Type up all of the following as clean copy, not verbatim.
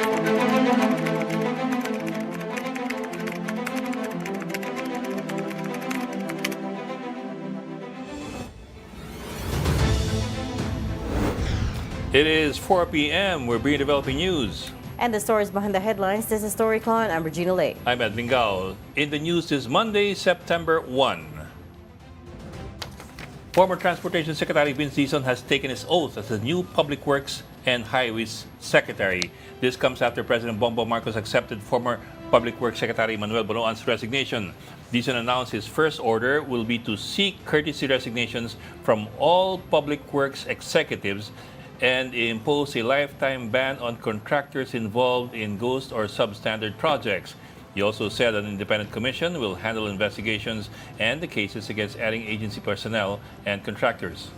It is 4 p.m. We're bringing developing news. And the stories behind the headlines. This is Storycon. I'm Regina Lay. I'm Edwin Gao. In the news this Monday, September 1. Former Transportation Secretary Vince Dizon has taken his oath as the new Public Works and Highways Secretary. This comes after President Bongbong Marcos accepted former Public Works Secretary Manuel Bonoan's resignation. Dizon announced his first order will be to seek courtesy resignations from all Public Works executives and impose a lifetime ban on contractors involved in ghost or substandard projects. He also said an independent commission will handle investigations and the cases against adding agency personnel and contractors.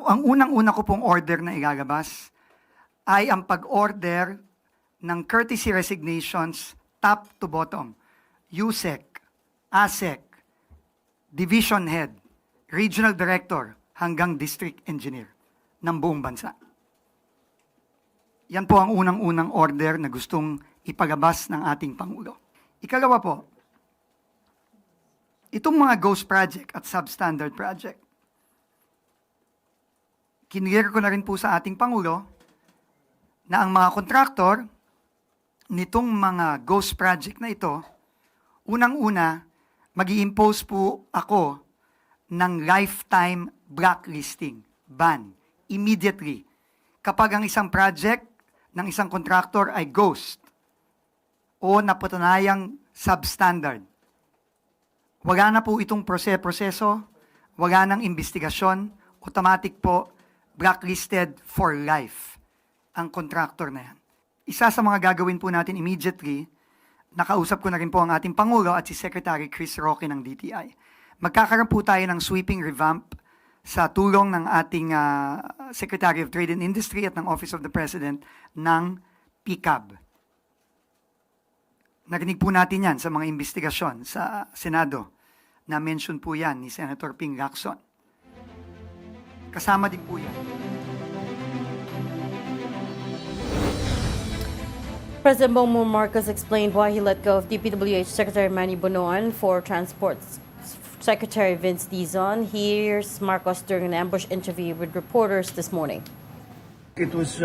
Ang unang-una ko pong order na ilalabas ay ang pag-order ng courtesy resignations top to bottom. USEC, ASEC, Division Head, Regional Director, hanggang District Engineer ng buong bansa. Yan po ang unang-unang order na gustong ipagabas ng ating Pangulo. Ikalawa po, itong mga ghost project at substandard project, kinlear ko na rin po sa ating Pangulo na ang mga contractor nitong mga ghost project na ito, unang-una, mag-i-impose po ako ng lifetime blacklisting, ban, immediately. Kapag ang isang project ng isang contractor ay ghost o napatunayang substandard, wala na po itong proseso, wala nang investigasyon, automatic po, blacklisted for life ang contractor na yan. Isa sa mga gagawin po natin immediately, nakausap ko na rin po ang ating Pangulo at si Secretary Chris Roque ng DTI. Magkakaroon po tayo ng sweeping revamp sa tulong ng ating Secretary of Trade and Industry at ng Office of the President ng PCAB. Narinig po natin yan sa mga investigasyon sa Senado. Na-mention po yan ni Senator Ping Lacson. Kasama din po yan. President Bongbong Marcos explained why he let go of DPWH Secretary Manny Bonoan for Transport Secretary Vince Dizon. Here's Marcos during an ambush interview with reporters this morning. It was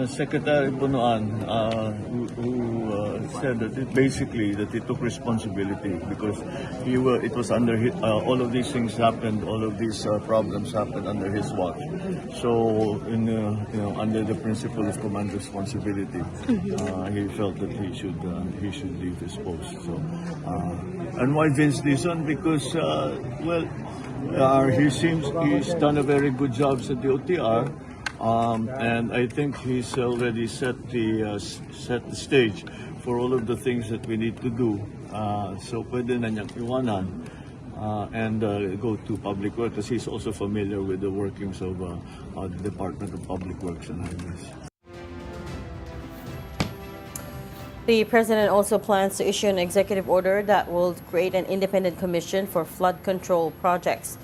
Secretary Bonoan who said that basically that he took responsibility because it was under all of these things happened, all of these problems happened under his watch. So, under the principle of command responsibility, he felt that he should leave his post. So, and why Vince Dizon? Because he seems he's done a very good job at the OTR. And I think he's already set the stage for all of the things that we need to do. So pwede na niyang iwanan and go to Public Works because he's also familiar with the workings of the Department of Public Works and Highways. The president also plans to issue an executive order that will create an independent commission for flood control projects.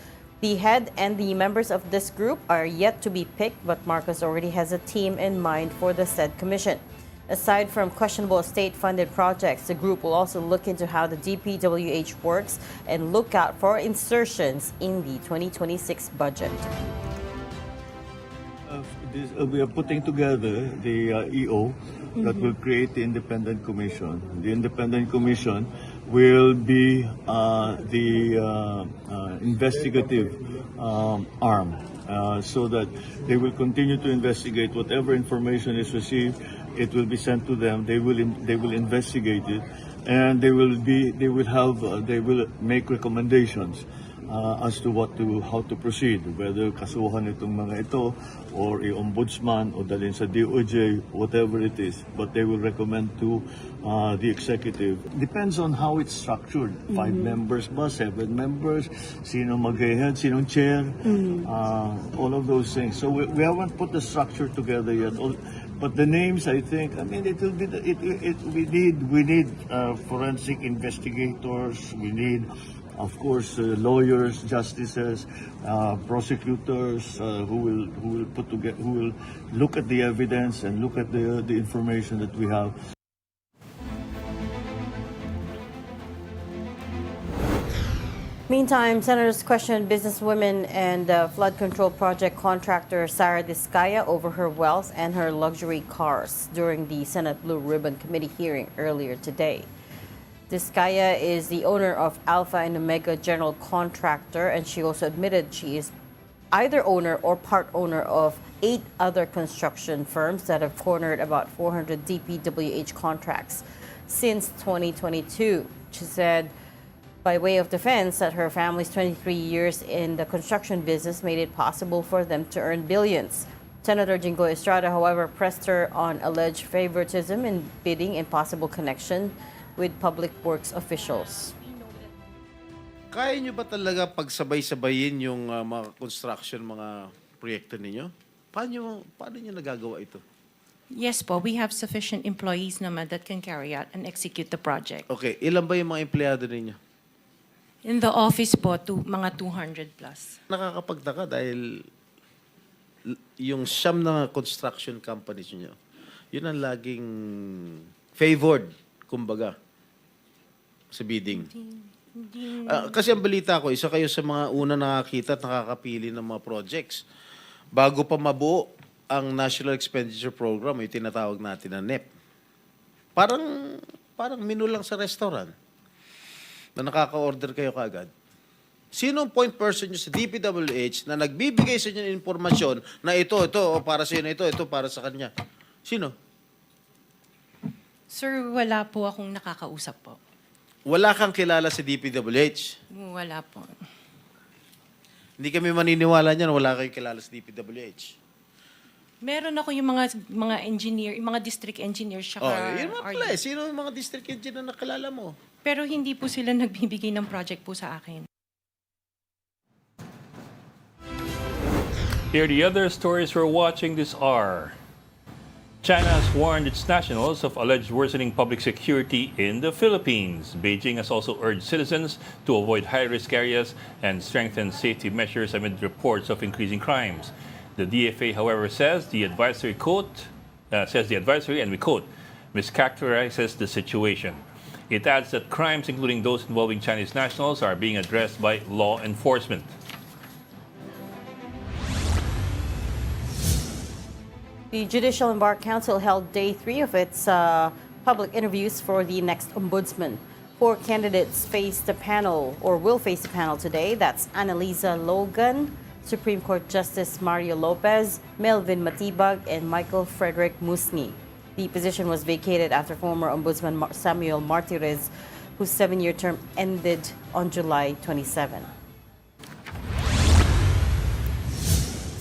The head and the members of this group are yet to be picked, but Marcos already has a team in mind for the said commission. Aside from questionable state-funded projects, the group will also look into how the DPWH works and look out for insertions in the 2026 budget. We are putting together the EO that will create the independent commission. The independent commission will be the investigative arm so that they will continue to investigate whatever information is received. It will be sent to them. They will investigate it, and they will make recommendations as to how to proceed, whether kasuhan itong mga ito or i-ombudsman o dalhin sa DOJ, whatever it is. But they will recommend to the executive. Depends on how it's structured. 5 members ba? 7 members? Sino mag-head? Sinong chair? All of those things. So we haven't put the structure together yet. But the names, I think, it will be. We need forensic investigators. We need of course, lawyers, justices, prosecutors, who will look at the evidence and look at the information that we have. Meantime, senators questioned businesswoman and flood control project contractor Sarah Discaya over her wealth and her luxury cars during the Senate Blue Ribbon Committee hearing earlier today. Discaya is the owner of Alpha and Omega General Contractor, and she also admitted she is either owner or part owner of 8 other construction firms that have cornered about 400 DPWH contracts since 2022. She said, by way of defense, that her family's 23 years in the construction business made it possible for them to earn billions. Senator Jingo Estrada, however, pressed her on alleged favoritism in bidding and possible connection with public works officials. Kaya nyo ba talaga pagsabay-sabayin yung mga construction, mga proyekto ninyo? Paano nyo nagagawa ito? Yes po, we have sufficient employees naman that can carry out and execute the project. Okay, ilan ba yung mga empleyado ninyo? In the office po, mga 200 plus. Nakakapagtaka dahil yung siyam na construction companies nyo, yun ang laging favored, kumbaga, sa bidding. Kasi ang balita ko, isa kayo sa mga una nakakita at nakakapili ng mga projects. Bago pa mabuo ang National Expenditure Program, yung tinatawag natin na NEP. Parang menu lang sa restaurant na nakaka-order kayo kaagad. Sino ang point person nyo sa DPWH na nagbibigay sa inyo ng informasyon na ito, para sa inyo, ito para sa kanya? Sino? Sir, wala po akong nakakausap po. Wala kang kilala sa DPWH? Wala po. Hindi kami maniniwala niyan, wala kayong kilala sa DPWH. Meron ako yung mga engineer, yung mga district engineers siya. Yun nga pala eh. Sino yung mga district engineer na nakilala mo? Pero hindi po sila nagbibigay ng project po sa akin. Here are the other stories we're watching this hour. China has warned its nationals of alleged worsening public security in the Philippines. Beijing has also urged citizens to avoid high-risk areas and strengthen safety measures amid reports of increasing crimes. The DFA, however, says the advisory, and we quote, mischaracterizes the situation. It adds that crimes, including those involving Chinese nationals, are being addressed by law enforcement. The Judicial and Bar Council held day 3 of its public interviews for the next ombudsman. 4 candidates will face the panel today. That's Annalisa Logan, Supreme Court Justice Mario Lopez, Melvin Matibag, and Michael Frederick Musni. The position was vacated after former Ombudsman Samuel Martirez, whose 7-year term ended on July 27.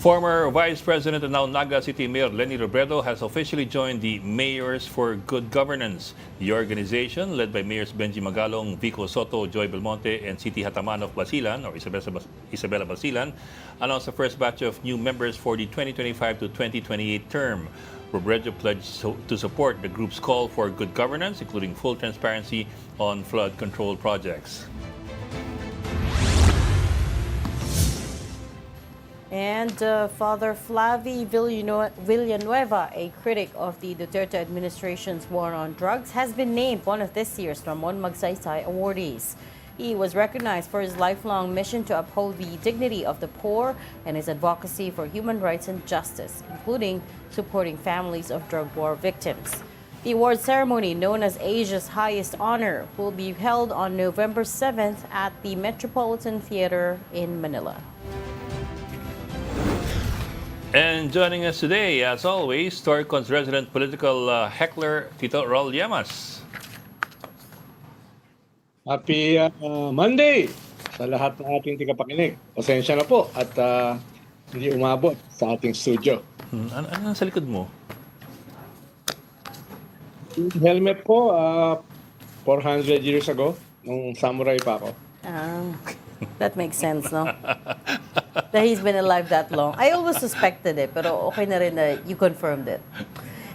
Former Vice President and now Naga City Mayor Lenny Robredo has officially joined the Mayors for Good Governance. The organization, led by Mayors Benji Magalong, Vico Soto, Joy Belmonte, and Siti Hataman of Basilan, or Isabela Basilan, announced the first batch of new members for the 2025 to 2028 term. Robredo pledged to support the group's call for good governance, including full transparency on flood control projects. And Father Flavi Villanueva, a critic of the Duterte administration's war on drugs, has been named one of this year's Ramon Magsaysay awardees. He was recognized for his lifelong mission to uphold the dignity of the poor and his advocacy for human rights and justice, including supporting families of drug war victims. The award ceremony, known as Asia's highest honor, will be held on November 7th at the Metropolitan Theater in Manila. And joining us today, as always, Storycon's resident political heckler, Tito Raul Llamas. Happy Monday sa lahat ng ating tigapakinig. Pasensya na po at hindi umabot sa ating studio. Ano sa likod mo? Helmet po, 400 years ago, nung samurai pa ako. That makes sense, no? That he's been alive that long. I always suspected it, pero okay na rin na you confirmed it.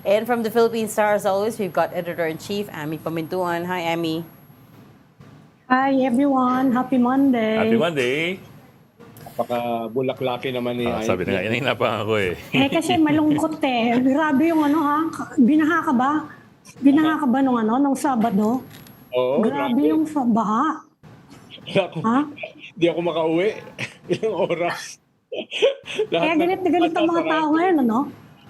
And from the Philippine Star, as always, we've got Editor-in-Chief, Amy Pamintuan. Hi, Amy. Hi everyone, happy Monday. Happy Monday! Napaka-bulaklaki naman ni Sabi na nga, Aimee. inahina pa ako eh. Kasi malungkot eh. Grabe yung ano ha. Binaha ka ba? Binaha ka ba nung Sabado? Oo, Grabe grabe. yung baha. Ha? Hindi ako makauwi. Ilang oras. Kaya galit na galit ang mga tao ngayon, ano?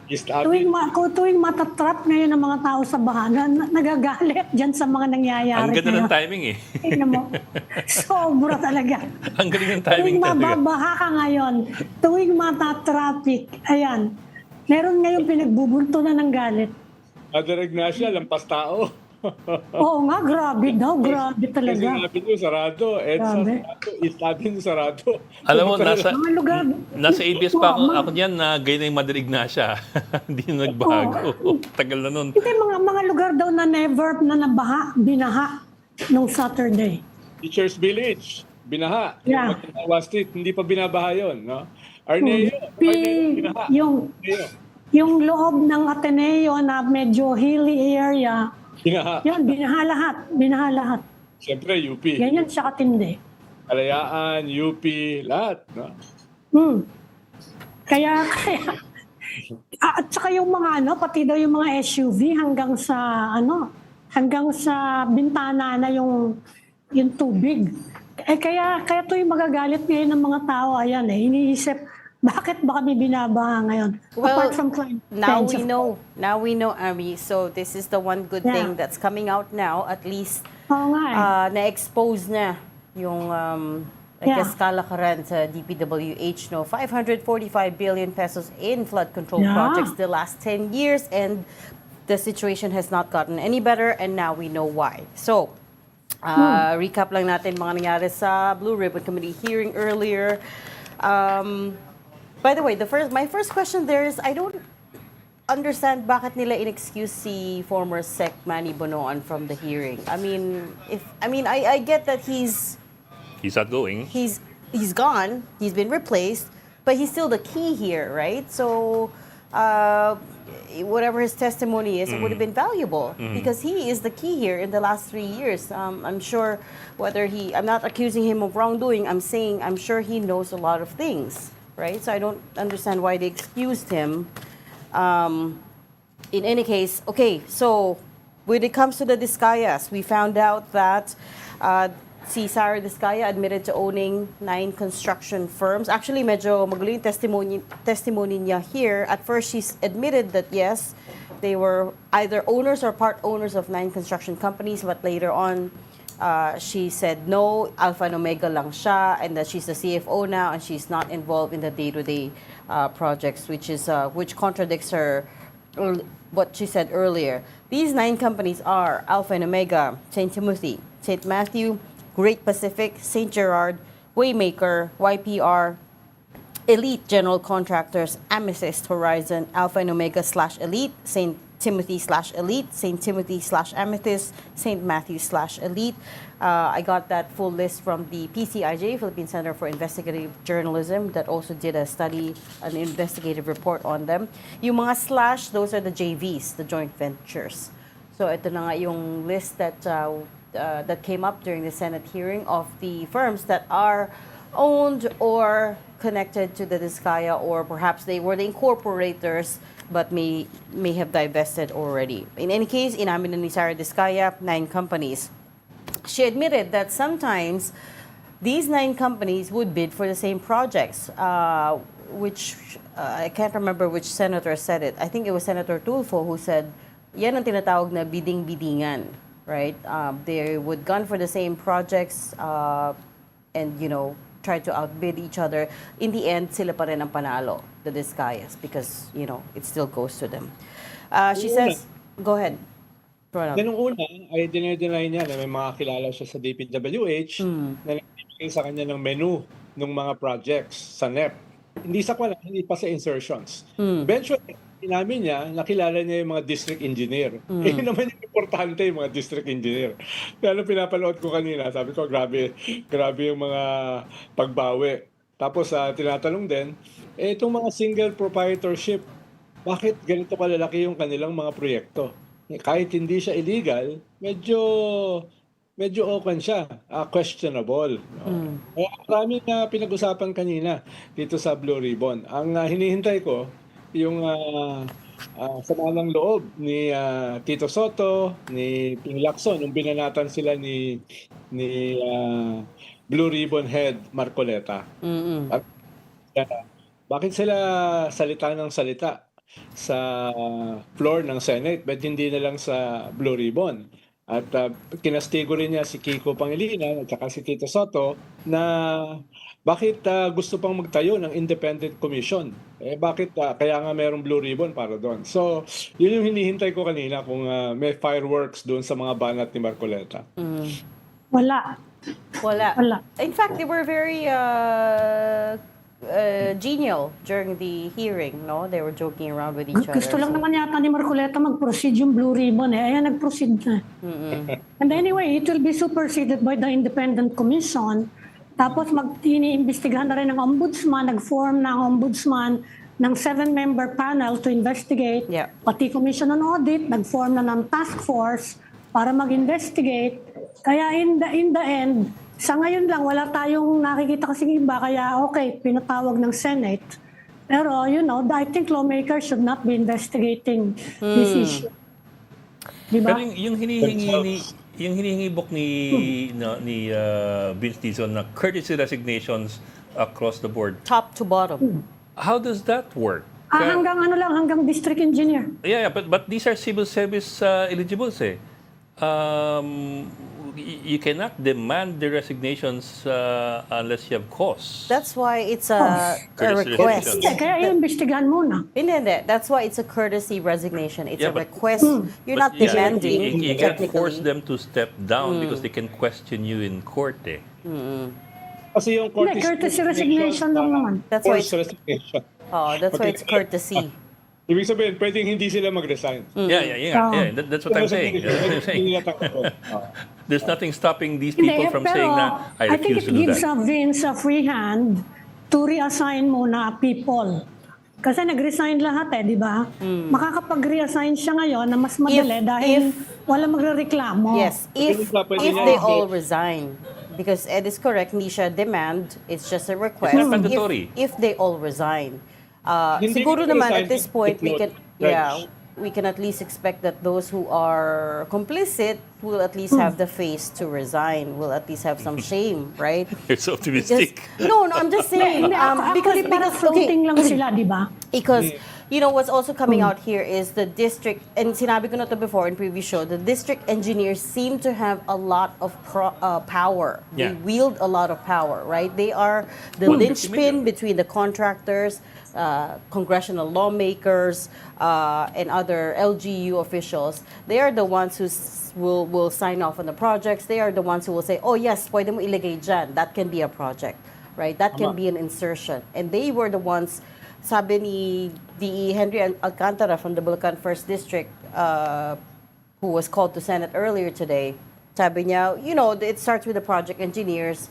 Tuwing matatrap ngayon ang mga tao sa baha, nagagalit dyan sa mga nangyayari. Ang ganda ng ngayon. timing eh. Tingnan mo. Sobra talaga. Ang galing ng timing Tuwing talaga. mababaha ka ngayon, tuwing matatraffic, ayan, meron ngayon pinagbubulto na ng galit. Mother Ignacia, lampas tao. Oo nga, grabe daw, grabe Kasi talaga. nabi nyo, sarado. EDSA, Grabe. sarado. East Avenue, sarado. Alam mo, Mga lugar, nasa ABS pa Oo, ako niyan na gay na yung Mother Ignacia. Hindi na nagbago. Tagal na nun. Hindi, mga lugar daw na never na nabaha, binaha nung Saturday. Teachers Village, binaha. Yeah. Yung Street, hindi pa binabaha yun. No? Arneo, binaha. Yung loob ng Ateneo na medyo hilly area, Binaha. yan, binaha lahat. Siyempre, UP. Ganyan siya katindi. Kalayaan, UP, lahat. No? Kaya, at saka yung mga pati daw yung mga SUV hanggang sa bintana na yung tubig. Kaya tuwing magagalit ngayon ng mga tao, ayan iniisip, bakit ba kami binabaha ngayon? Well, Apart from climate now change, we of know. Now we know, Ami. So this is the one good Yeah. thing that's coming out now. At least Oo nga eh. na-expose na yung I Yeah. guess kalakaran sa DPWH, 545 billion pesos in flood control Yeah. projects the last 10 years, and the situation has not gotten any better, and now we know why. So, recap lang natin mga nangyari sa Blue Ribbon Committee hearing earlier. By the way, my first question there is, I don't understand bakit nila inexcuse si former Sec Manny Bonoan from the hearing. I get that he's outgoing. he's gone, he's been replaced, but he's still the key here, right? So whatever his testimony is, it would have been valuable because he is the key here in the last 3 years. I'm sure I'm not accusing him of wrongdoing. I'm sure he knows a lot of things, right? So I don't understand why they excused him. In any case, okay, so when it comes to the Discayas, we found out that si Sarah Discaya admitted to owning 9 construction firms. Actually, medyo magulo yung testimony niya here. At first, she admitted that yes, they were either owners or part owners of 9 construction companies, but later on, she said no, Alpha and Omega lang siya, and that she's the CFO now, and she's not involved in the day-to-day projects, which contradicts what she said earlier. These 9 companies are Alpha and Omega, St. Timothy, St. Matthew, Great Pacific, St. Gerard, Waymaker, YPR, Elite General Contractors, Amethyst Horizon, Alpha and Omega /Elite, St. Timothy /Elite, St. Timothy /Amethyst, St. Matthew /Elite. I got that full list from the PCIJ, Philippine Center for Investigative Journalism, that also did an investigative report on them. Yung mga /, those are the JVs, the joint ventures. So ito na nga yung list that came up during the Senate hearing of the firms that are owned or connected to the Discaya, or perhaps they were the incorporators but may have divested already. In any case, inamin na ni Sarah Discaya, 9 companies. She admitted that sometimes these 9 companies would bid for the same projects, which I can't remember which senator said it. I think it was Senator Tulfo who said, yan ang tinatawag na bidding-biddingan, right? They would gun for the same projects and, try to outbid each other. In the end, sila pa rin ang panalo, the Discayas, because, it still goes to them. She says, go ahead. Nung una, ay dinay niya na may mga kilala siya sa DPWH na nagbibigay sa kanya ng menu ng mga projects sa NEP. Hindi pa sa insertions. Eventually, inamin niya, nakilala niya yung mga district engineer. Yun naman yung importante, yung mga district engineer. Kaya pinapanood ko kanina, sabi ko, grabe yung mga pagbawi. Tapos tinatanong din, itong mga single proprietorship, bakit ganito kalalaki yung kanilang mga proyekto? Kahit hindi siya illegal, medyo medyo open siya, questionable. No? Kaya maraming pinag-usapan kanina dito sa Blue Ribbon. Ang hinihintay ko, yung sama ng loob ni Tito Soto, ni Ping Lacson, nung binanatan sila ni Blue Ribbon Head Marcoleta. Bakit sila salita ng salita sa floor ng Senate, but hindi na lang sa Blue Ribbon? At kinastigo rin niya si Kiko Pangilinan at saka si Tito Soto na bakit gusto pang magtayo ng independent commission? Bakit kaya nga merong Blue Ribbon para doon? So, yun yung hinihintay ko kanina kung may fireworks doon sa mga banat ni Marcoleta. Wala. Wala. In fact, they were very genial during the hearing, no? They were joking around with each other. Gusto lang naman yata ni Marcoleta mag-proceed yung Blue Ribbon eh. Ayan, nag-proceed na. And anyway, it will be superseded by the independent commission. Tapos iniimbestigahan na rin ng ombudsman, nag-form ng ombudsman ng 7-member panel to investigate. Yeah. Pati Commission on Audit, nag-form na ng task force para mag-investigate. Kaya in the end, sa ngayon lang, wala tayong nakikita kasing iba, kaya okay, pinatawag ng Senate. Pero, I think lawmakers should not be investigating this issue. Diba? Pero yung hinihingi book ni Vince Dizon na courtesy resignations across the board. Top to bottom. How does that work? Hanggang district engineer. Yeah, but these are civil service eligibles eh. You cannot demand the resignations unless you have cause. That's why it's a request. Hindi, kaya iimbestigahan muna. Hindi. That's why it's a courtesy resignation. It's a request. You're not demanding. You can't force them to step down because they can question you in court eh. Kasi yung Courtesy resignation lang naman. That's why forced resignation. that's why it's courtesy. Ibig sabihin, pwedeng hindi sila mag-resign. Yeah. That's what I'm saying. There's nothing stopping these people from saying na I refuse to do think it gives that. Vince a free hand to reassign muna people. Kasi nag-resign lahat di ba? Makakapag-reassign siya ngayon na mas madali dahil wala magrereklamo. Yes, if they all resign. Because Ed is correct, hindi siya demand, it's just a request. It's not mandatory. If they all resign. Hindi Siguro naman at this point, resign, we can at least expect that those who are complicit will at least have the face to resign, will at least have some shame, right? You're so optimistic. No, I'm just saying. Because floating lang sila, di ba? Because, what's also coming out here is the district, and sinabi ko na to before in previous show, the district engineers seem to have a lot of power. Yeah. They wield a lot of power, right? They are the linchpin between the contractors, congressional lawmakers, and other LGU officials. They are the ones who will sign off on the projects. They are the ones who will say, oh yes, pwede mo ilagay dyan. That can be a project, right? That can be an insertion. And they were the ones, sabi ni DE Henry Alcantara from the Bulacan 1st District, who was called to Senate earlier today, sabi niya, it starts with the project engineers,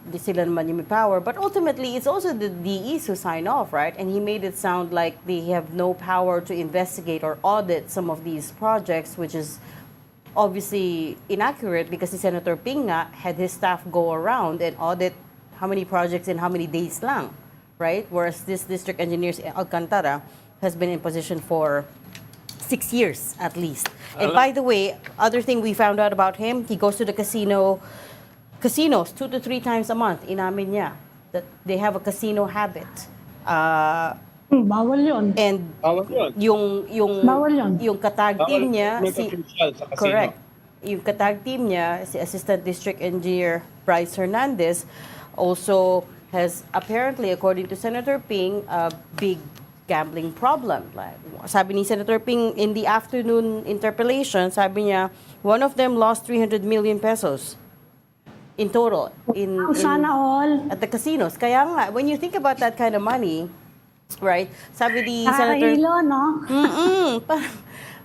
di sila naman yung may power, but ultimately it's also the DEs who sign off, right? And he made it sound like they have no power to investigate or audit some of these projects, which is obviously inaccurate because si Senator Ping nga had his staff go around and audit how many projects in how many days lang, right? Whereas this district engineer Alcantara has been in position for 6 years at least. And by the way, other thing we found out about him, he goes to the casinos 2 to 3 times a month. Inamin niya that they have a casino habit. Bawal yun. And Bawal yun. yung katag team niya, correct. Yung katag team niya, si Assistant District Engineer Bryce Hernandez, also has apparently, according to Senator Ping, a big gambling problem. Like, sabi ni Senator Ping in the afternoon interpellation, sabi niya, one of them lost 300 million pesos. In total, Sana all. at the casinos. Kaya nga, when you think about that kind of money, right? Sabi ni Senator, Nakakahilo, no?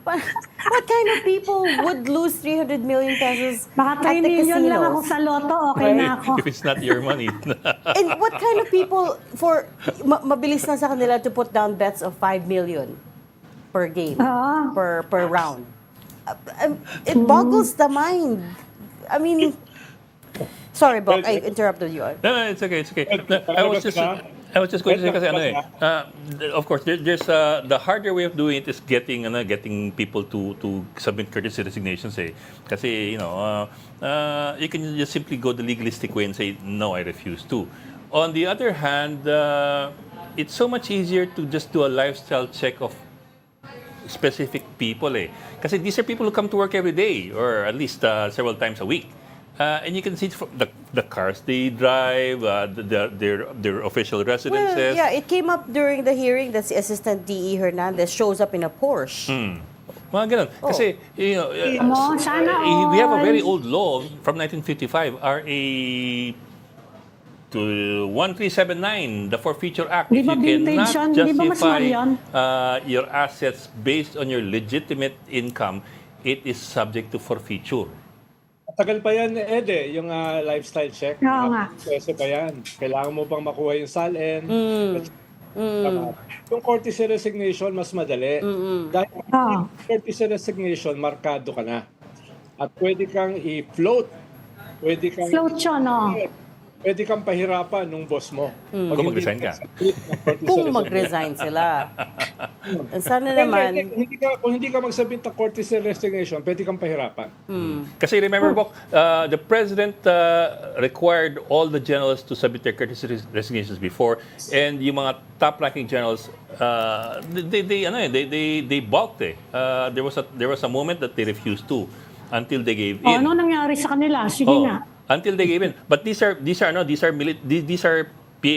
what kind of people would lose 300 million pesos Baka at the 3 million lang ako casinos? sa loto, okay na ako. If it's not your money. And what kind of people mabilis na sa kanila to put down bets of 5 million per game, per round? It boggles the mind. I mean, sorry, Bok, I interrupted you. No, it's okay, it's okay. No, I was just going to say kasi of course, there's the harder way of doing it is getting people to submit courtesy resignations. Kasi you can just simply go the legalistic way and say no, I refuse to. On the other hand, it's so much easier to just do a lifestyle check of specific people. Kasi these are people who come to work every day or at least several times a week. And you can see from the cars they drive, their official residences. Well, yeah, it came up during the hearing that si Assistant D.E. Hernandez shows up in a Porsche. Mga ganun. Kasi, we have a very old law from 1955, RA 1379, the Forfeiture Act. Di If ba you vintage cannot yun? Di ba mas justify mahal yun? your assets based on your legitimate income, it is subject to forfeiture. Tagal pa yan, Ede, yung lifestyle check. Oo nga. Kasi pa yan. Kailangan mo pang makuha yung SALN. Yung courtesy resignation, mas madali. Dahil courtesy resignation, markado ka na. At pwede kang i-float. Float siya, no? Pwede kang pahirapan nung boss mo. Kung mag-resign ka. Kung mag-resign sila. And sana naman... Kung hindi ka magsabit ng courtesy resignation, pwede kang pahirapan. Kasi remember, Bok, the President required all the generals to submit their courtesy resignations before, and yung mga top-ranking generals, they balked. There was a moment that they refused to until they gave in. Ano nangyari sa kanila? Sige nga. Until they gave in. But these are PA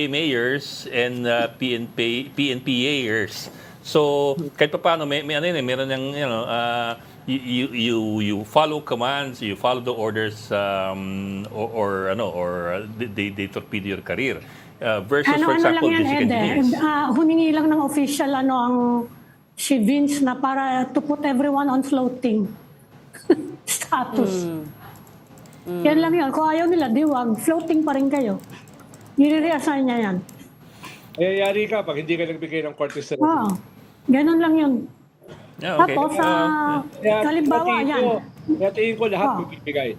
mayors and PNPAers. So kahit pa paano meron yang you follow commands, you follow the orders, or they torpedo your career. Versus for example, lang yan, basic engineers. Humingi lang ng official ang si Vince na para to put everyone on floating status. Yan lang yun. Kung ayaw nila, diwag, floating pa rin kayo. Nire-reassign niya yan. Ayayari ka pag hindi ka nagbigay ng courtesy. Ganun lang yun. Yeah, okay. Tapos, kalimbawa yan. Kaya tingin ko lahat magbibigay.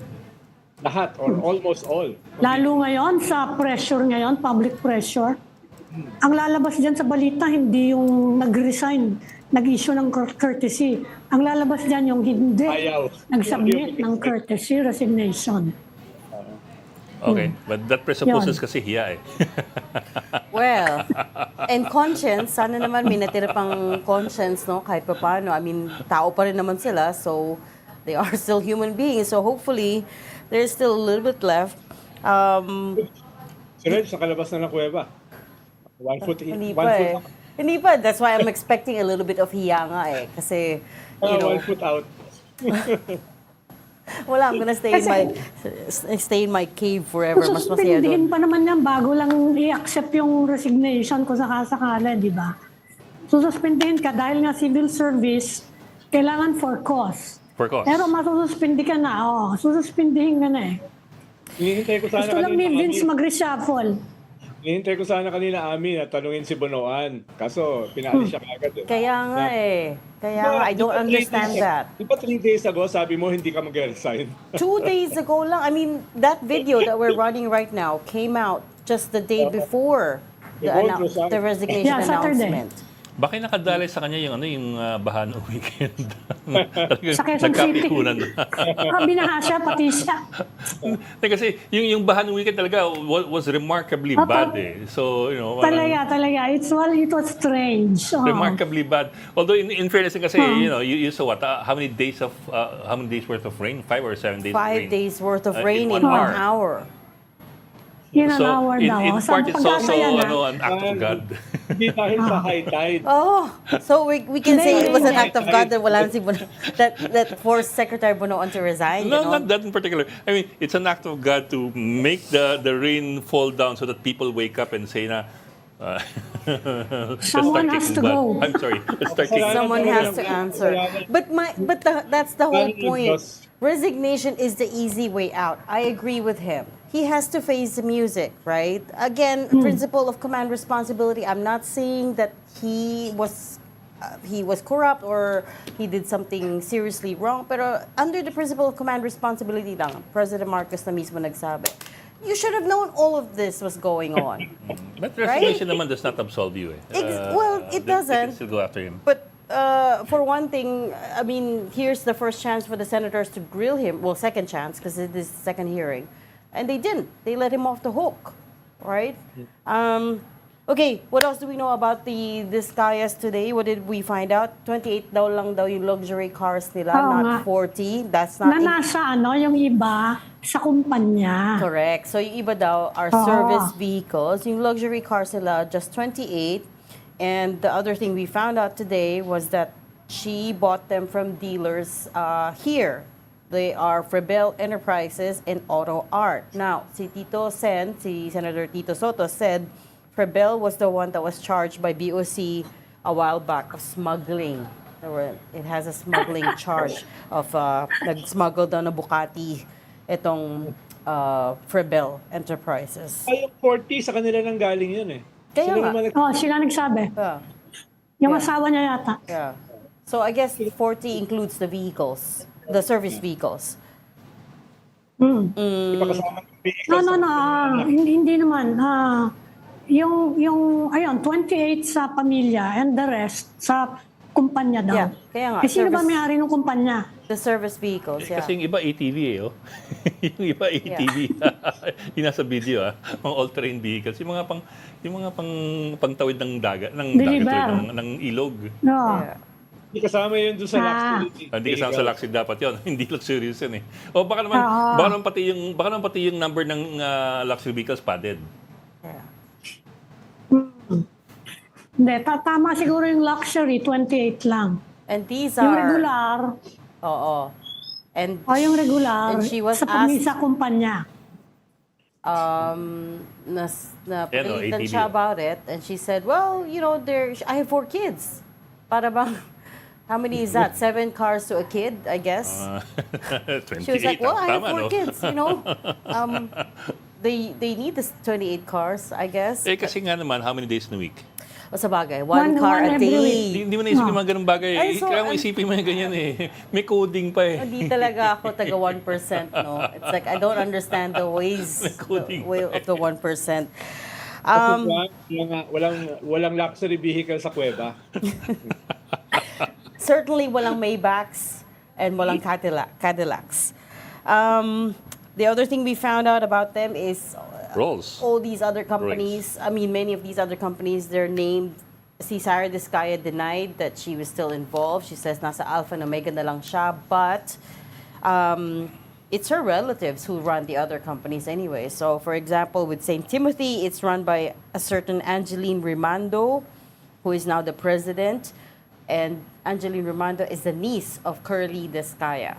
Lahat or almost all. Lalo ngayon, sa pressure ngayon, public pressure, ang lalabas dyan sa balita, hindi yung nag-resign, nag-issue ng courtesy. Ang lalabas dyan yung hindi nag-submit ng courtesy resignation. Okay, but that presupposes kasi hiya Well, and conscience, sana naman may natira pang conscience, no? Kahit pa paano. I mean, tao pa rin naman sila, so they are still human beings. So hopefully, there's still a little bit left. Si Red, sa kalabas na ng kuweba. 1 foot in. Hindi pa. That's why I'm expecting a little bit of hiya nga Kasi, you know. 1 foot out. Wala, I'm gonna stay in my cave forever. Mas masaya doon. Suspindihin pa naman yan bago lang i-accept yung resignation kung sakasakala, di ba? Suspindihin ka dahil nga civil service, kailangan for cause. For cause. Pero masususpindi ka na, sususpindihin ka na Hinihintay ko sana Gusto lang ni Vince mag-reshuffle. Hinihintay ko sana kanina Amin at tanungin si Bonoan. Kaso, pinaalis siya kagad. Kaya nga Kaya nga, I don't understand that. Di ba 3 days ago, sabi mo hindi ka mag-resign? 2 days ago lang. I mean, that video that we're running right now came out just the day before the resignation announcement. Bakit nakadali sa kanya yung baha ng weekend? Sa Quezon City. Nagkapikunan na. Binaha siya, pati siya. Kasi yung baha ng weekend talaga was remarkably bad So, Talaga. It was strange. Remarkably bad. Although in fairness kasi, you saw what? How many days worth of rain? 5 or 7 days of rain? 5 days worth of rain in 1 hour. In an hour daw. In part, it's also an act of God. Hindi dahil sa high tide. So we can say it was an act of God that wala si that forced Secretary Bonoan to resign. No, not that in particular. I mean, it's an act of God to make the rain fall down so that people wake up and say na, someone has to go. I'm sorry. Let's start kicking. Someone has to answer. But that's the whole point. Resignation is the easy way out. I agree with him. He has to face the music, right? Again, principle of command responsibility. I'm not saying that he was he was corrupt or he did something seriously wrong. Pero under the principle of command responsibility lang, President Marcos na mismo nagsabi, you should have known all of this was going on. But resignation naman does not absolve you. Well, it They can doesn't. still go after him. But for one thing, I mean, here's the first chance for the senators to grill him. Well, second chance, because it is the second hearing. And they didn't. They let him off the hook, right? Okay, what else do we know about the Discayas today? What did we find out? 28 daw lang daw yung luxury cars nila, Oo not nga. 40. That's not Na nasa yung iba sa kumpanya. correct. So yung iba daw are Oo. service vehicles. Yung luxury cars nila, just 28. And the other thing we found out today was that she bought them from dealers here. They are Frebel Enterprises and Auto Art. Now, si Senator Tito Soto said Frebel was the one that was charged by BOC a while back of smuggling. It has a smuggling charge of nag-smuggle daw na Bugatti itong Frebel Enterprises. Ay, yung 40 sa kanila nang galing yun eh. Kaya Sila nga. naman Oh, sila nagsabi. Yeah. Yung Yeah. asawa niya yata. Yeah. So I guess 40 includes the vehicles, the service vehicles. nagpakasama ng vehicles. No. Hindi naman. Yung, ayun, 28 sa pamilya and the rest sa kumpanya daw. Yeah, kaya nga, Sino ba service- may-ari ng kumpanya? The service vehicles, yeah. Kasi yung iba ATV yung iba ATV. Yung nasa video mga all-terrain vehicles, yung mga pangtawid ng dagat, Deliver. ng ilog. No. Yeah. Hindi kasama yun doon sa luxury. Hindi kasama sa luxury dapat yon. Hindi luxurious yun eh. O baka naman pati yung number ng luxury vehicles padded. Yeah. Hindi, tama siguro yung luxury, 28 lang. And these Yung are... regular, Oo. And yung regular, And she was sa asked- kumpanya. napilitan ATV. siya about it. And she said, well, I have 4 kids. Para bang, how many is that? 7 cars to a kid, I guess? 28. She was like, well, I have Tama, 4 no? kids, They need this 28 cars, I guess. Kasi nga naman, how many days in a week? O sa bagay, one car a every day. week. Hindi mo naisipin mga ganung bagay. Ay, so, Kaya mo isipin mo yung ganyan eh. May coding pa eh. Hindi talaga ako taga 1%, no? It's like, I don't understand the ways, Coding the way of the 1%. Walang luxury vehicle sa kuweba. Certainly walang Maybachs and walang Cadillacs. The other thing we found out about them is Rolls. all these other companies, many of these other companies, they're named. Si Sarah Discaya denied that she was still involved. She says nasa Alpha and Omega na lang siya, but it's her relatives who run the other companies anyway. So, for example, with St. Timothy, it's run by a certain Angeline Rimando, who is now the president. And Angeline Rimando is the niece of Curly Discaya.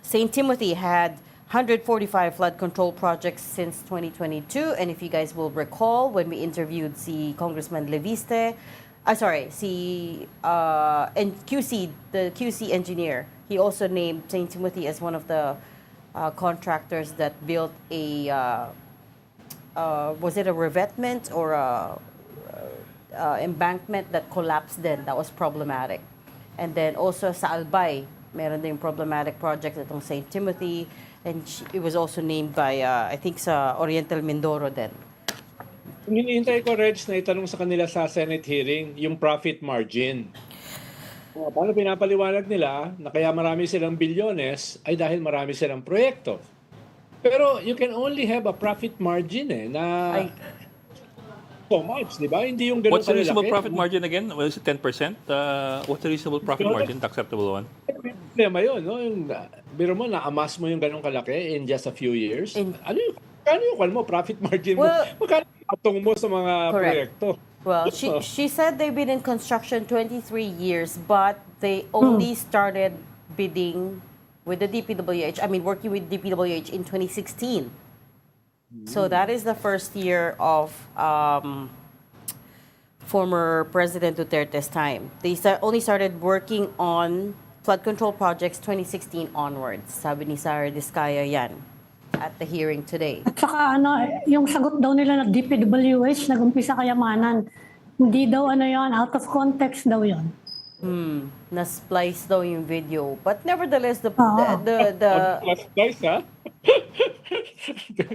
St. Timothy had 145 flood control projects since 2022. And if you guys will recall, when we interviewed si Congressman Leviste, and the QC engineer, he also named St. Timothy as one of the contractors that built was it a revetment or embankment that collapsed then? That was problematic. And then also sa Albay, meron din problematic project itong St. Timothy. And it was also named by, I think, sa Oriental Mindoro din. Kung hinihintay ko, Reg, na itanong sa kanila sa Senate hearing, yung profit margin. Paano pinapaliwanag nila na kaya marami silang bilyones ay dahil marami silang proyekto. Pero you can only have a profit margin na so much, di ba? Hindi yung ganun What's the reasonable kalalaki. profit margin again? Was it 10%? What's the reasonable profit margin? The acceptable one? Problema yun, no? Yung, biro mo, na-amass mo yung ganun kalaki in just a few years. Kano yung kwan mo, profit margin mo? Well, Magkano yung atong mo sa mga correct. proyekto? Well, she said they've been in construction 23 years, but they only started bidding with the DPWH, working with DPWH in 2016. So that is the first year of former President Duterte's time. They only started working on flood control projects 2016 onwards. Sabi ni Sarah Discaya yan at the hearing today. At saka yung sagot daw nila na DPWH, nag-umpisa kayamanan. Hindi daw ano yon, out of context daw yon. Na-splice daw yung video. But nevertheless, Last price, ha?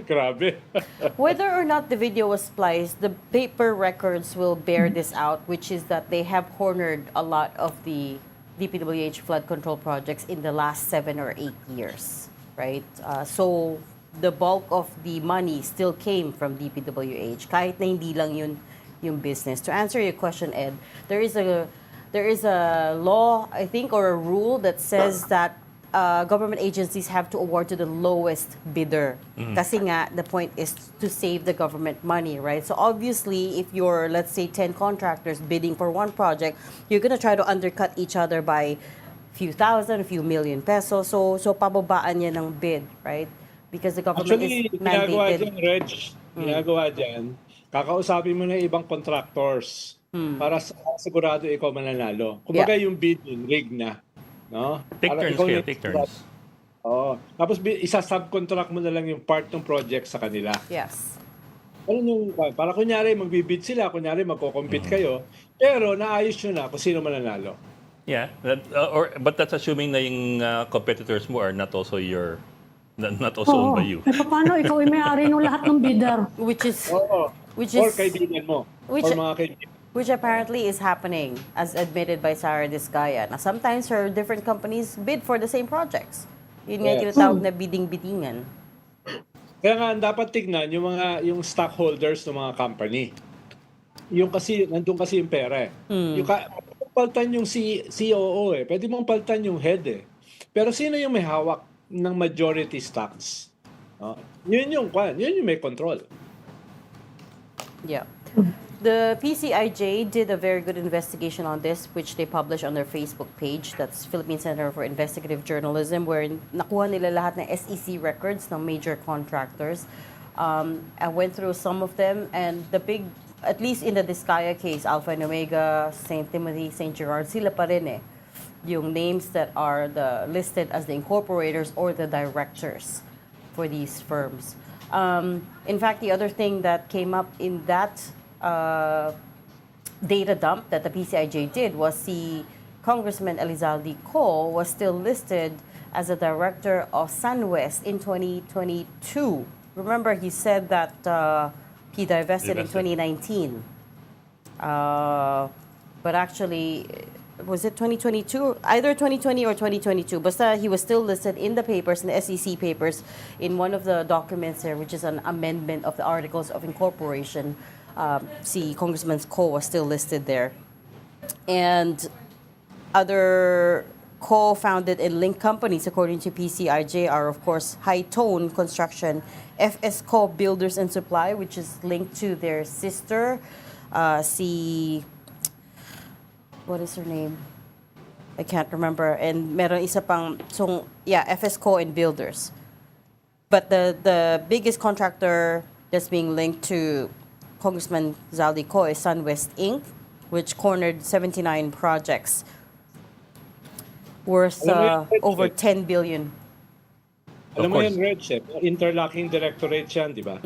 Grabe. whether or not the video was spliced, the paper records will bear this out, which is that they have cornered a lot of the DPWH flood control projects in the last 7 or 8 years, right? So the bulk of the money still came from DPWH, kahit na hindi lang yun yung business. To answer your question, Ed, there is a law, I think, or a rule that says that government agencies have to award to the lowest bidder. Kasi nga, the point is to save the government money, right? So obviously, if you're, let's say, 10 contractors bidding for one project, you're gonna try to undercut each other by few thousand, a few million pesos. So pababaan niya ng bid, right? Because the government Actually, is ginagawa mandated. dyan, Reg, ginagawa dyan, kakausapin mo na ibang contractors para sigurado ikaw mananalo. Kumbaga yung bid yun, rig na. No? Take Para turns ikaw kayo, na- take turns. Oo. Tapos isa-subcontract mo na lang yung part ng project sa kanila. Yes. Ano yung, para kunyari magbibid sila, kunyari magko-compete kayo, pero naayos nyo na kung sino mananalo. Yeah, but that's assuming na yung competitors mo are not also not also owned by you. Eh, paano ikaw ay may-ari ng lahat ng bidder? Which is Oo. Which Or is- kaibigan mo. which- Or mga kaibigan. Which apparently is happening, as admitted by Sarah Discaya. Now, sometimes her different companies bid for the same projects. Yun nga yung Yes. tinatawag na bidding-biddingan. Kaya nga, dapat tignan yung stockholders ng mga company. Yung kasi, nandun kasi yung pera eh. Yung paltan yung COO eh. Pwede mong paltan yung head eh. Pero sino yung may hawak ng majority stocks? No? Yun yung may control. Yeah. The PCIJ did a very good investigation on this, which they published on their Facebook page. That's Philippine Center for Investigative Journalism, where nakuha nila lahat ng SEC records ng major contractors. I went through some of them, and the big, at least in the Discaya case, Alpha and Omega, St. Timothy, St. Gerard, sila pa rin eh. Yung names that are listed as the incorporators or the directors for these firms. In fact, the other thing that came up in that data dump that the PCIJ did was see Congressman Elizalde Co was still listed as a director of SunWest in 2022. Remember, he said that he divested in 2019. But actually, was it 2022? Either 2020 or 2022. Basta he was still listed in the papers, in the SEC papers, in one of the documents there, which is an amendment of the Articles of Incorporation. See, Congressman Co was still listed there. And other co-founded and linked companies, according to PCIJ, are, of course, High Tone Construction, FS Co Builders and Supply, which is linked to their sister, what is her name? I can't remember. And meron isa pang, so, yeah, FS Co and Builders. But the biggest contractor that's being linked to Congressman Zaldi Co is SunWest Inc., which cornered 79 projects worth over 10 billion. Alam mo course. yan, Reg, interlocking directorate yan, di ba?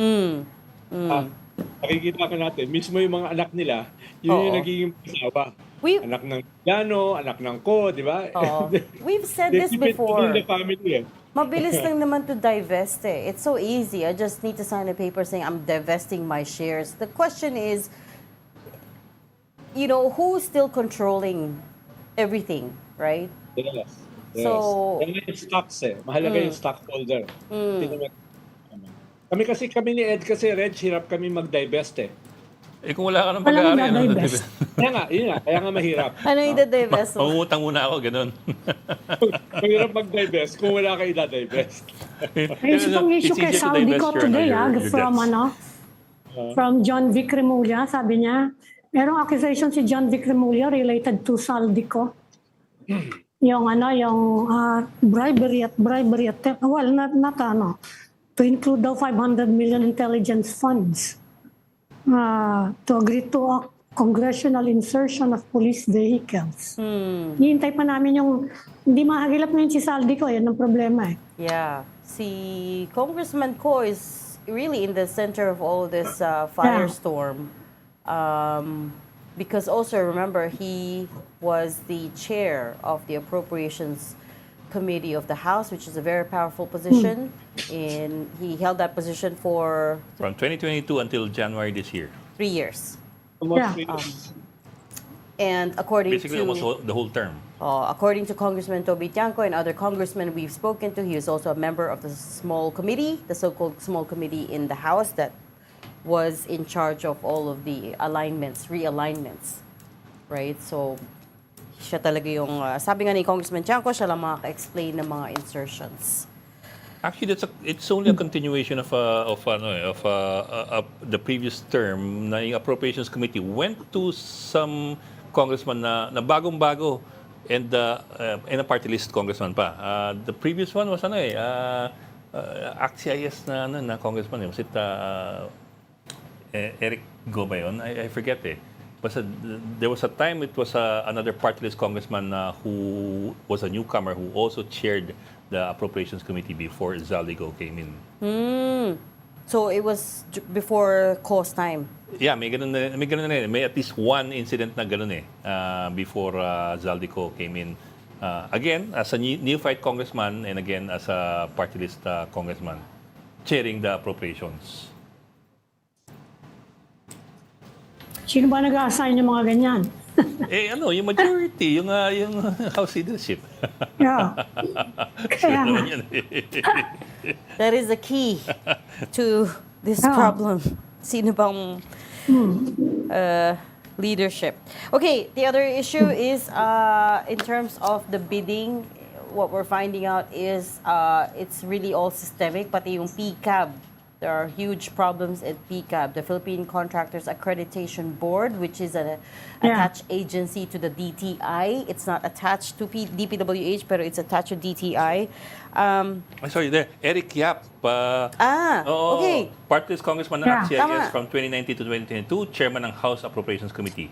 Nakikita ka natin, mismo yung mga anak nila, yun yung Oo. nagiging asawa. We- Anak ng Piano, anak ng Co, di ba? Oo. We've said They this keep it before. within the family eh. Mabilis lang naman to divest eh. It's so easy. I just need to sign a paper saying I'm divesting my shares. The question is, who's still controlling everything, right? Yes. So- Yan yung stocks eh. Mahalaga yung stockholder. Kami ni Ed kasi, Reg, hirap kami mag-divest eh. Eh kung wala ka ng Wala pag-aari, nang divest. Kaya nga mahirap. Ano yung divest? Mangungutang muna ako, ganun. Mahirap mag-divest kung wala kayo na-divest. Ay, isa pang issue kay Saudi ko today, from John Vic Remulla, sabi niya, merong accusation si John Vic Remulla related to Saldico. Yung bribery at to include daw 500 million intelligence funds to agree to a congressional insertion of police vehicles. Hihintay pa namin yung, hindi mahagilap ngayon si Saldico, yan ang problema eh. Yeah. Si Congressman Co is really in the center of all this firestorm. because also remember he was the chair of the Appropriations Committee of the House, which is a very powerful position. And he held that position for From 2022 until January this year. 3 years. Almost Yeah. 3 years. And according Basically, almost the whole term. according to Congressman Toby Tiangco and other congressmen we've spoken to, he is also a member of the small committee, the so-called small committee in the House that was in charge of all of the realignments, right? So, siya talaga yung, sabi nga ni Congressman Tiangco, siya lang makaka-explain ng mga insertions. Actually, it's only a continuation of the previous term na yung Appropriations Committee went to some congressman na bagong-bago and a party list congressman pa. The previous one was ACT-CIS na congressman. Was it Eric Go ba yun? I forget eh. There was a time it was another party list congressman who was a newcomer who also chaired the Appropriations Committee before Zaldigo came in. So, it was before Co's time. Yeah, may ganun na eh. May at least one incident na ganun eh before Zaldico came in. Again, as a neophyte congressman and again as a party list congressman chairing the appropriations. Sino ba nag-a-assign yung mga ganyan? Yung majority, yung House leadership. Yeah. Kaya nga. Yun eh. That is the key to this problem. Sino bang leadership? Okay, the other issue is in terms of the bidding, what we're finding out is it's really all systemic, pati yung PCAB. There are huge problems at PCAB, the Philippine Contractors Accreditation Board, which is an attached agency to the DTI. It's not attached to DPWH, but it's attached to DTI. Sorry, there. Eric Yap. Okay. Party list congressman ng Yeah. ACT-CIS Tama. from 2019 to 2022, chairman ng House Appropriations Committee.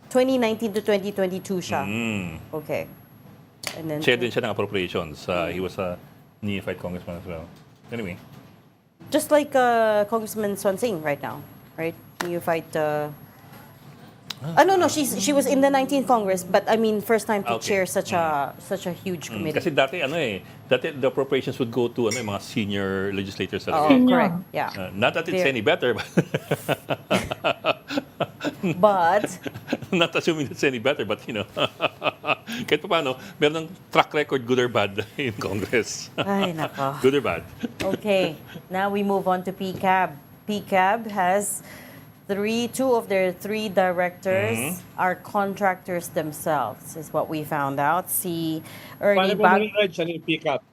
2019 to 2022 siya. Okay. And then Chair din siya ng appropriations. He was a neophyte congressman as well. Anyway. just like Congressman Swansing right now, right? You fight. No, she was in the 19th Congress, but I mean, first time to Okay. chair such a huge committee. Kasi dati the appropriations would go to yung mga senior legislators. Oh, talaga. correct. Yeah. Not that it's There. any better, but But not assuming it's any better, but kahit pa paano, meron ng track record, good or bad, in Congress. ay nako. Good or bad. Okay, now we move on to PCAB. PCAB has two of their three directors are contractors themselves, is what we found out. Si Ernie Paano mo Bag. nare-read siya yung pick-up?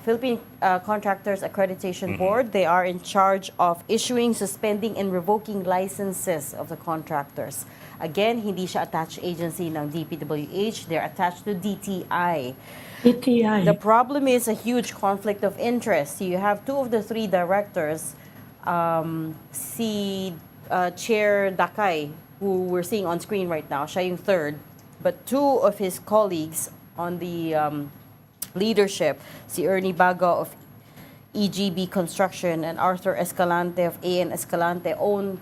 Philippine Contractors Accreditation Board. They are in charge of issuing, suspending, and revoking licenses of the contractors. Again, hindi siya attached agency ng DPWH. They're attached to DTI. DTI. The problem is a huge conflict of interest. You have two of the three directors, si Chair Dakay, who we're seeing on screen right now, siya yung third, but two of his colleagues on the leadership, si Ernie Baga of EGB Construction and Arthur Escalante of AN Escalante, own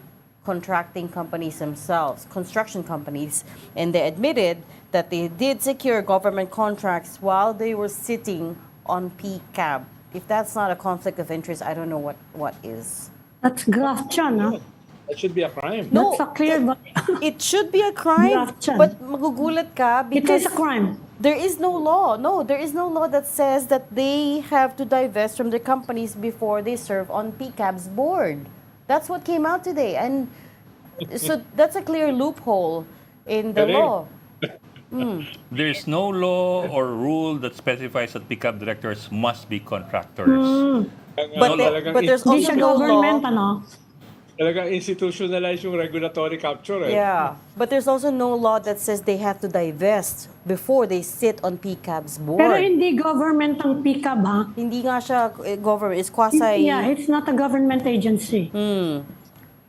contracting companies themselves, construction companies, and they admitted that they did secure government contracts while they were sitting on PCAB. If that's not a conflict of interest, I don't know what is. That's graft yan, ha? That should be a crime. No, That's a clear, but It should be a crime, Graft yan. but magugulat ka it because is a crime. there is no law. No, there is no law that says that they have to divest from their companies before they serve on PCAB's board. That's what came out today. And so that's a clear loophole in the Correct. law. There is no law or rule that specifies that pickup directors must be contractors. But there's Hindi also siya no government, law. ano? Talagang institutionalize yung regulatory capture. Yeah, but there's also no law that says they have to divest before they sit on PCAB's board. Pero hindi government ang PCAB, ha? Hindi nga siya government, it's quasi. Yeah, it's not a government agency.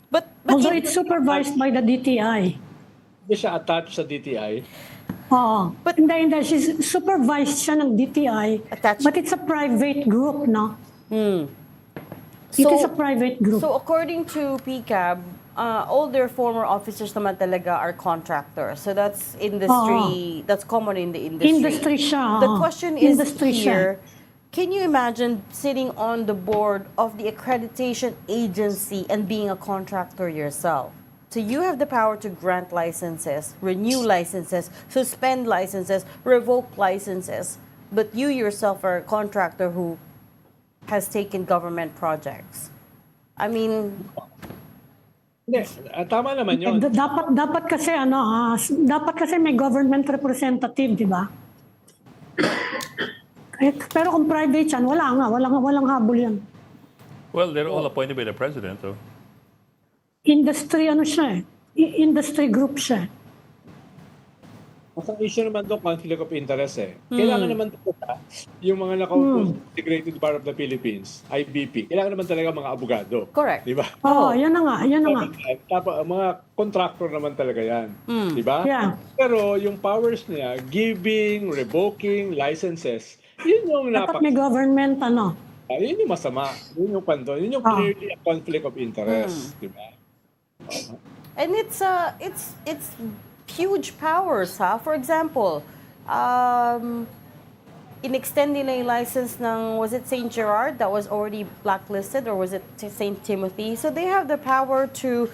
But Although it's supervised by the DTI. Hindi siya attached sa DTI. Oo. But- Hindi. She's supervised siya ng DTI. Attached. But it's a private group, no? It is a private group. So according to PCAB, all their former officers naman talaga are contractors. So that's industry, that's common in the industry. Industry siya. The question is Industry siya. here, can you imagine sitting on the board of the accreditation agency and being a contractor yourself? So you have the power to grant licenses, renew licenses, suspend licenses, revoke licenses, but you yourself are a contractor who has taken government projects. I mean, Hindi, tama naman yun. Dapat kasi dapat kasi may government representative, di ba? Pero kung private yan, walang habol yan. Well, they're all appointed by the president, though. Industry siya industry group siya. Ang issue naman doon, conflict of interest eh. Kailangan naman talaga yung mga nakaupo sa Integrated Bar of the Philippines, IBP, kailangan naman talaga mga abogado. correct. Di ba? Yan na nga. Tapos, mga contractor naman talaga yan. Di ba? Yeah. Pero yung powers niya, giving, revoking, licenses, yun yung Dapat may government yun yung masama. Yun yung panto. Yun yung clearly a conflict of interest. Di ba? And it's huge powers, ha? For example, in-extend nila yung license ng, was it St. Gerard that was already blacklisted, or was it St. Timothy? So they have the power to,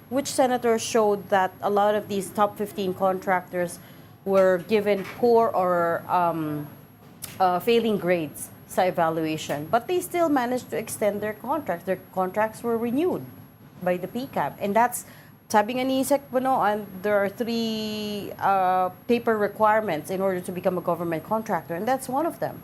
which senator showed that a lot of these top 15 contractors were given poor or failing grades sa evaluation, but they still managed to extend their contracts. Their contracts were renewed by the PCAB, and that's, sabi nga ni Sec Bono, and there are 3 paper requirements in order to become a government contractor, and that's one of them,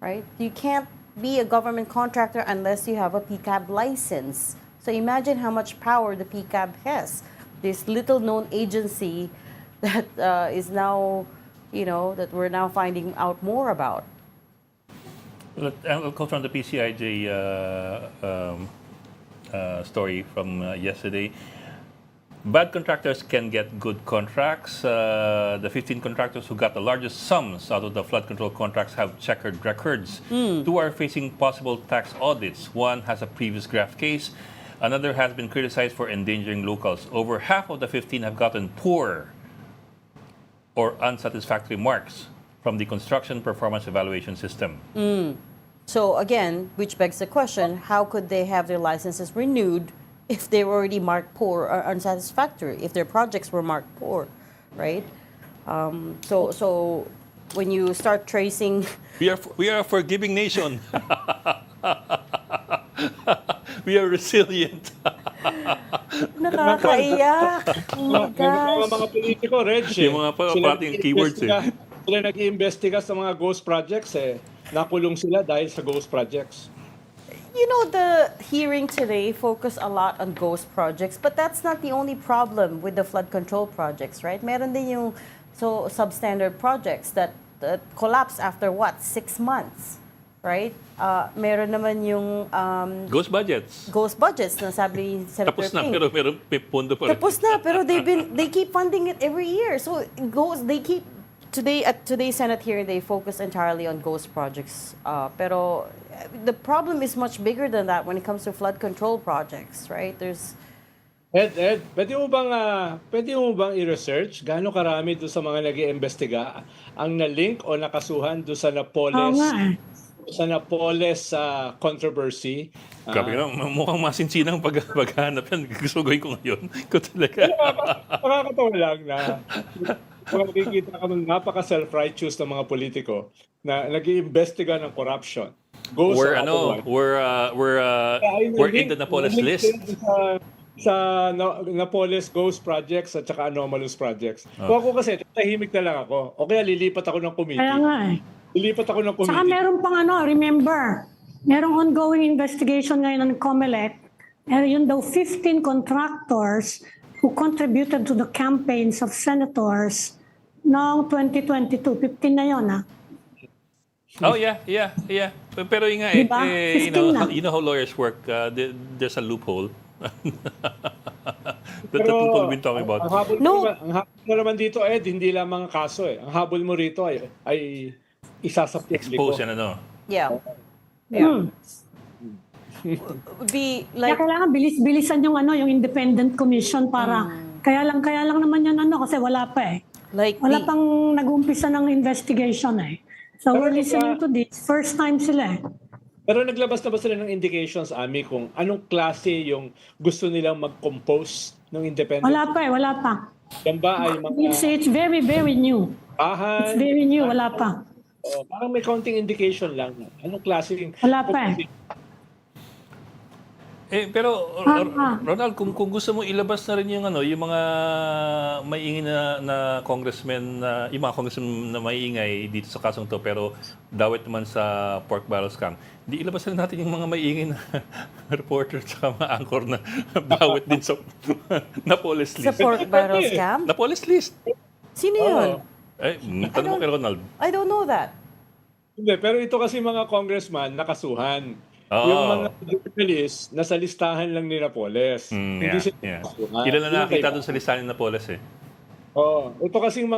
right? You can't be a government contractor unless you have a PCAB license. So imagine how much power the PCAB has. This little-known agency that is now, that we're now finding out more about. I'll go from the PCIJ story from yesterday. Bad contractors can get good contracts. The 15 contractors who got the largest sums out of the flood control contracts have checkered records. 2 are facing possible tax audits. 1 has a previous graft case. Another has been criticized for endangering locals. Over half of the 15 have gotten poor or unsatisfactory marks from the construction performance evaluation system. So again, which begs the question, how could they have their licenses renewed if they were already marked poor or unsatisfactory, if their projects were marked poor, right? So when you start tracing... We are a forgiving nation. We are resilient. Nakakaiyak. Oh my gosh. Mga politiko, Reg, Yung mga parating keywords Sila nag-iimbestiga sa mga ghost projects Nakulong sila dahil sa ghost projects. The hearing today focused a lot on ghost projects, but that's not the only problem with the flood control projects, right? Meron din yung substandard projects that collapse after 6 months, right? Meron naman yung Ghost budgets. ghost budgets na sabi ni Senator Tapos na, Ping. pero meron pondo pa rin. Tapos na, pero they keep funding it every year. So at today's Senate hearing, they focus entirely on ghost projects. Pero the problem is much bigger than that when it comes to flood control projects, right? There's... Ed, pwede mo bang i-research gaano karami doon sa mga nag-iimbestiga ang na-link o nakasuhan doon sa Napoles controversy? Grabe na, mukhang masinsinang paghanap yan. Gusto gawin ko ngayon. Ko talaga. Nakakatawa lang na makikita ka ng napaka-self-righteous ng mga politiko na nag-iimbestiga ng corruption. We're in the Napoles list. Sa Napoles ghost projects at saka anomalous projects. Kung ako kasi, tahimik na lang ako. O kaya lilipat ako ng committee. Kaya nga Lilipat ako ng committee. Saka meron pang remember, merong ongoing investigation ngayon ng COMELEC. Yun daw 15 contractors who contributed to the campaigns of senators noong 2022. 15 na yun, Oh, yeah. Pero yun nga, Diba? you know how lawyers work. There's a loophole. That loophole we've been talking about. Ang habol mo naman dito, Ed, hindi lamang kaso Ang habol mo rito ay isasapit Expose yan, Yeah. Yeah. Would be Kaya like, kailangan bilis-bilisan yung yung independent commission para kaya lang naman yan kasi wala pa eh. like Wala the, pang nag-umpisa ng investigation eh. So Pero we're listening to this. First time sila eh. Pero naglabas na ba sila ng indications, Ami, kung anong klase yung gusto nilang mag-compose ng independent? Wala pa eh, wala pa. Yan ba ay mga It's very, very new. bahan? It's very new, wala pa. Parang may counting indication lang. Anong klase yung... Wala pa eh. Pero Ah. Ronald, kung gusto mo ilabas na rin yung yung mga maiingay na congressmen na yung mga congressmen na maiingay dito sa kasong to pero dawit naman sa pork barrel scam. Di ilabas na rin natin yung mga maiingay na reporter at mga anchor na dawit din sa na police sa list. pork barrel scam? Na police list. Sino yun? Tanong mo kay Ronald. I don't know that. Hindi, pero ito kasi mga congressman nakasuhan. Oh. Yung mga journalists, nasa listahan lang ni Napoles. Hindi sila nakasuhan. Ilan na Yung nakita kay- doon sa listahan ni Napoles eh. Ito kasing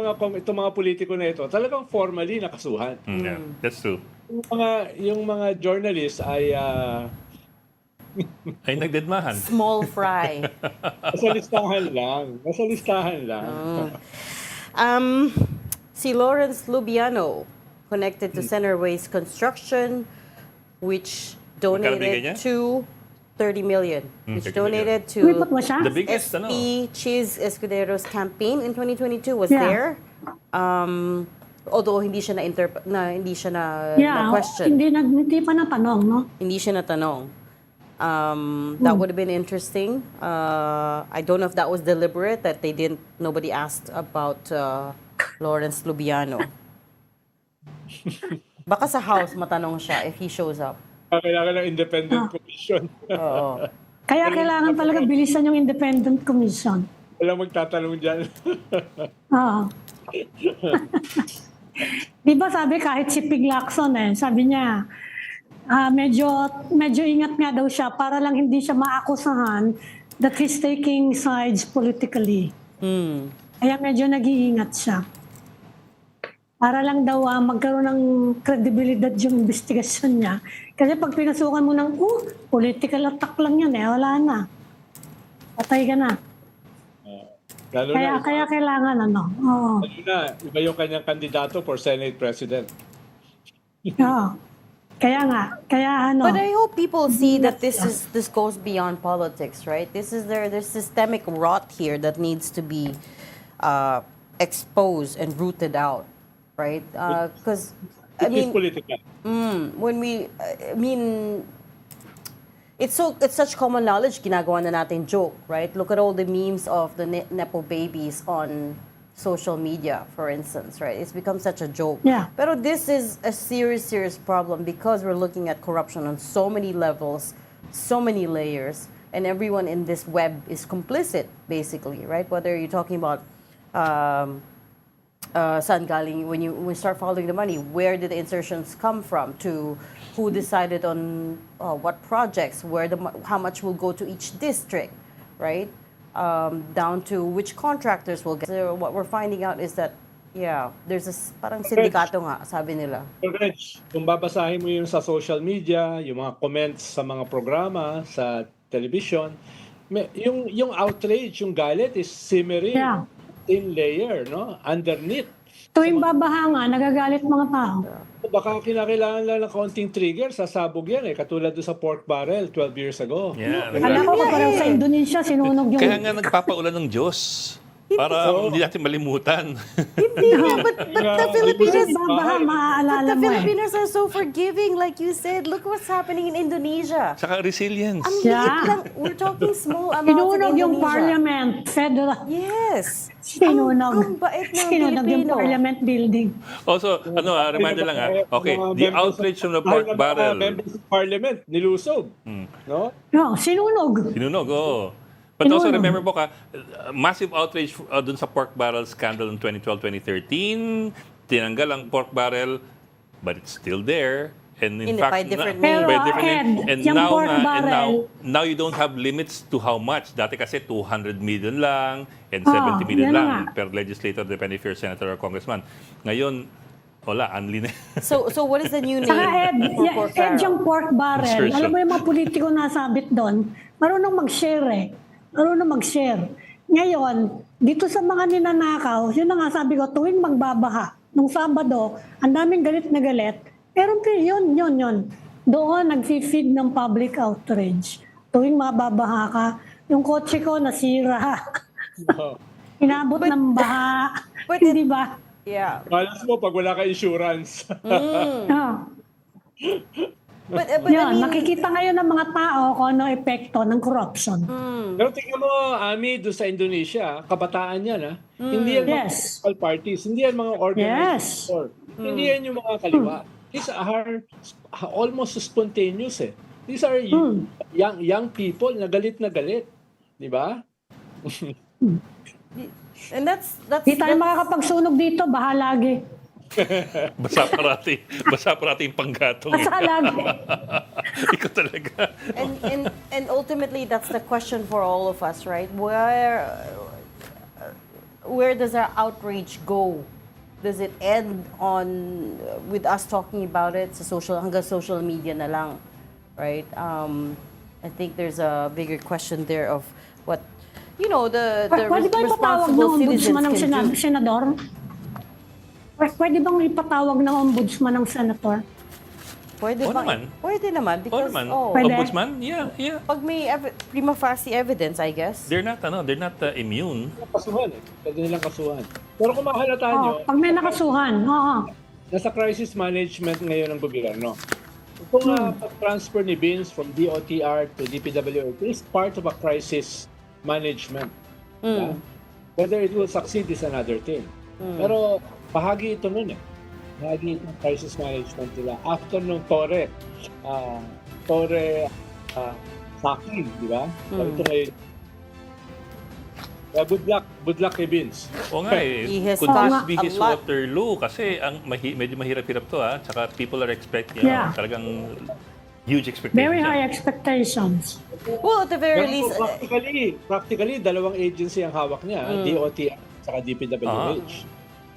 itong mga politiko na ito, talagang formally nakasuhan. Yeah, that's true. Yung mga journalists ay Ay nagdedmahan. Small fry. nasa listahan lang. Nasa listahan lang. Si Lawrence Lubiano, connected to Centerways Construction, which Magkano bigay niya? donated to 30 million, which 30 million. donated Umipot to mo siya? The biggest SP Cheese Escudero's campaign in 2022 was there. Although hindi siya na question. Hindi pa natanong, no? Hindi siya natanong. That would have been interesting. I don't know if that was deliberate, that nobody asked about Lawrence Lubiano. Baka sa house matanong siya if he shows up. Kailangan ng independent commission. Oo. Kaya kailangan talaga bilisan yung independent commission. Walang magtatanong dyan. Oo. Di ba sabi kahit si Pig Lacson sabi niya, medyo ingat nga daw siya para lang hindi siya maakusahan that he's taking sides politically. Kaya medyo nag-iingat siya. Para lang daw magkaroon ng kredibilidad yung investigasyon niya. Kasi pag pinasukan mo ng, political attack lang yan wala na. Patay ka na. Lalo Kaya kailangan Oo. lalo na, iba yung kanyang kandidato for Senate President. Oo. Kaya But I hope people see that this goes beyond politics, right? There's systemic rot here that needs to be exposed and rooted out, right? Because I It's mean, political. it's such common knowledge, ginagawa na natin joke, right? Look at all the memes of the Nepo babies on social media, for instance, right? It's become such a joke. Yeah. Pero this is a serious problem because we're looking at corruption on so many levels, so many layers, and everyone in this web is complicit, basically, right? Whether you're talking about saan galing, when you start following the money, where did the insertions come from, to who decided on what projects, how much will go to each district, right? Down to which contractors will get. So what we're finding out is that, there's parang sindikato nga, sabi nila. Reg, kung babasahin mo yun sa social media, yung mga comments sa mga programa, sa television, yung outrage, yung galit is simmering in layer, no? Underneath. tuwing babaha nga, nagagalit mga tao. Baka kinakailangan lang ng kaunting trigger, sasabog yan katulad doon sa pork barrel 12 years ago. Yeah, Kala ko parang sa Indonesia, sinunog yung... Kaya nga nagpapaulan ng Diyos. Para hindi natin malimutan. Hindi nga, but the Filipinos, Babaha, maaalala mo Filipinos are so forgiving, like you said. Look what's happening in Indonesia. Saka resilience. Ang liit lang. We're talking small amounts in Sinunog Indonesia. yung parliament, federal. Yes. Sinunog. Ang bait ng Sinunog yung Pilipino. parliament building. Also, reminder lang Okay, the outrage from the pork barrel. Members of Parliament, nilusob. No? No, sinunog. Sinunog, oo. But also Sinunog. remember po massive outrage dun sa pork barrel scandal in 2012-2013. Tinanggal ang pork barrel, but it's still there. And in fact, by different names. by different Pero, names. Ed, And yung now, pork and barrel- now you don't have limits to how much. Dati kasi 200 million lang and 70 million yan lang nga. per legislator, depende if you're senator or congressman. Ngayon, Wala, unli na. So what is the new name Saka for pork barrel? yung pork barrel. Insertion. Alam mo yung mga politiko nasabit doon, marunong mag-share eh. Marunong mag-share. Ngayon, dito sa mga ninanakaw, yun na nga sabi ko, tuwing magbabaha, nung Sabado, ang daming galit na galit, pero yun. Doon, nag-feed ng public outrage. Tuwing mababaha ka, yung kotse ko nasira. Inabot ng baha. but Hindi ba? Yeah. Malas mo pag wala ka insurance. Ah. But I Yun, mean, nakikita ngayon ng mga tao kung ano epekto ng corruption. Pero tingnan mo, Ami, doon sa Indonesia, kabataan yan, ha? Hindi yan Yes. mga political parties, hindi yan mga organized sector. Hindi yan yung mga kaliwa. These are almost spontaneous, eh. These are young people na galit. Di ba? and that's Di tayo makakapagsunog dito, baha lagi. Basa parati yung panggatong. Basa lagi. Ikaw talaga. and ultimately that's the question for all of us, right? Where does our outrage go? Does it end on with us talking about it sa hanggang social media na lang, right? I think there's a bigger question there of what the Pwede ba ipatawag ng responsible ombudsman ng citizens can do. senador? Pwede bang ipatawag ng ombudsman ng senator? Pwede Oo naman. Pwede naman because naman. Pwede. Ombudsman? Yeah. pag may prima facie evidence, I guess. They're not immune. Kasuhan, eh. Pwede nilang kasuhan. Pero kung mahalata nyo, Pag may nakasuhan, nasa crisis management ngayon ng gobyerno. Ito nga, pag-transfer ni Vince from DOTR to DPWH is part of a crisis management. Yeah? Whether it will succeed is another thing. Pero bahagi ito nun eh. Bahagi itong crisis management nila. After nung Torre Sakin, di ba? Ito ngayon. Good luck kay Vince. O nga eh. He has Could this done be a his lot. Waterloo? Kasi medyo mahirap-hirap to ha. Tsaka people are expecting Yeah. talagang huge expectations. very high expectations. Well, at the very Pero least, practically, dalawang agency ang hawak niya, DOTR at DPWH.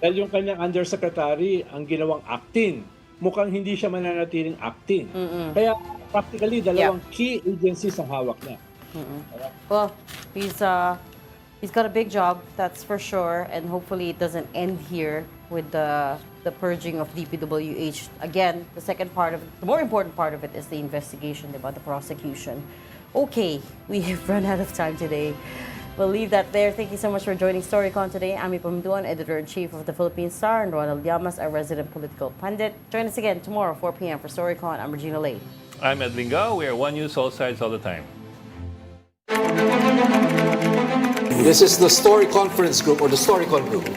Dahil yung kanyang undersecretary ang ginawang acting, mukhang hindi siya mananatiling acting. Kaya practically, dalawang key agencies ang hawak niya. well, he's got a big job, that's for sure, and hopefully it doesn't end here with the purging of DPWH. Again, the more important part of it is the investigation about the prosecution. Okay, we have run out of time today. We'll leave that there. Thank you so much for joining Storycon today. I'm Pamintuan, Editor-in-Chief of the Philippine Star, and Ronald Llamas, our resident political pundit. Join us again tomorrow, 4 p.m. for Storycon. I'm Regina Lay. I'm Edwin Gao. We are One News, all sides, all the time. This is the Story Conference Group or the Storycon Group.